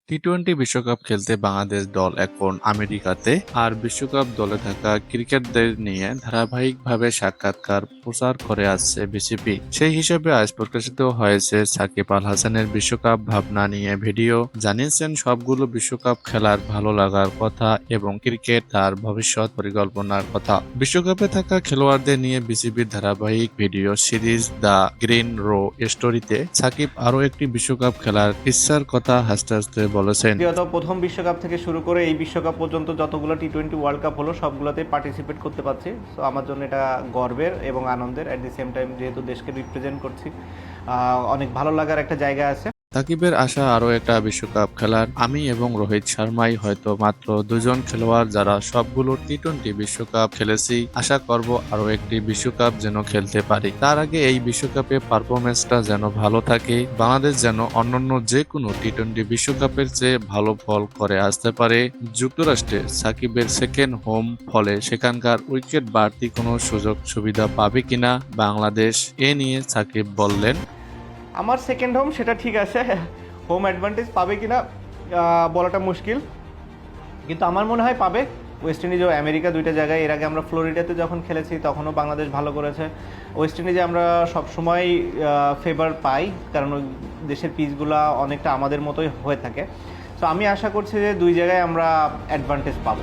T twenty বিশ্বকাপ খেলতে বাংলাদেশ দল এখন আমেরিকাতে। আর বিশ্বকাপ দলে থাকা ক্রিকেটারদের নিয়ে ধারাবাহিকভাবে সাক্ষাৎকার প্রচার করে আসছে বিসিবি। সেই হিসেবে আজ প্রকাশিত হয়েছে সাকিব আল হাসানের বিশ্বকাপ ভাবনা নিয়ে ভিডিও। জানিয়েছেন সবগুলো বিশ্বকাপ খেলার ভালো লাগার কথা এবং ক্রিকেট তার ভবিষ্যৎ পরিকল্পনার কথা। বিশ্বকাপে থাকা খেলোয়াড়দের নিয়ে বিসিবির ধারাবাহিক video series the green row স্টোরিতে সাকিব আরও একটি বিশ্বকাপ খেলার ইচ্ছার কথা হাসতে হাসতে বলেছেন। প্রথম বিশ্বকাপ থেকে শুরু করে এই বিশ্বকাপ পর্যন্ত যতগুলো টি-20 ওয়ার্ল্ড কাপ হলো সবগুলোতে পার্টিসিপেট করতে পারছি। সো আমার জন্য এটা গর্বের এবং আনন্দের। অ্যাট দি সেম টাইম যেহেতু দেশকে রিপ্রেজেন্ট করছি, অনেক ভালো লাগার একটা জায়গা আছে। সাকিবের আশা আরও একটা বিশ্বকাপ খেলার। আমি এবং রোহিত শর্মাই হয়তো মাত্র দুজন খেলোয়াড় যারা সবগুলো টি-20 বিশ্বকাপ খেলেছি। আশা করব আরও একটি বিশ্বকাপ যেন খেলতে পারি। তার আগে এই বিশ্বকাপে পারফরমেন্সটা যেন ভালো থাকে, বাংলাদেশ যেন অন্যান্য যে কোনো টি-20 বিশ্বকাপের চেয়ে ভালো ফল করে আসতে পারে। যুক্তরাষ্ট্রে সাকিবের সেকেন্ড হোম, ফলে সেখানকার উইকেট বাড়তি কোনো সুযোগ সুবিধা পাবে কিনা বাংলাদেশ, এ নিয়ে সাকিব বললেন, আমার সেকেন্ড হোম সেটা ঠিক আছে, হোম অ্যাডভান্টেজ পাবে কিনা বলাটা মুশকিল, কিন্তু আমার মনে হয় পাবে। ওয়েস্ট ইন্ডিজ ও আমেরিকা দুইটা জায়গায়, এর আগে আমরা ফ্লোরিডাতে যখন খেলেছি তখনও বাংলাদেশ ভালো করেছে। ওয়েস্ট ইন্ডিজে আমরা সবসময় ফেভার পাই, কারণ ওই দেশের পিচগুলা অনেকটা আমাদের মতোই হয়ে থাকে। তো আমি আশা করছি যে দুই জায়গায় আমরা অ্যাডভান্টেজ পাবো।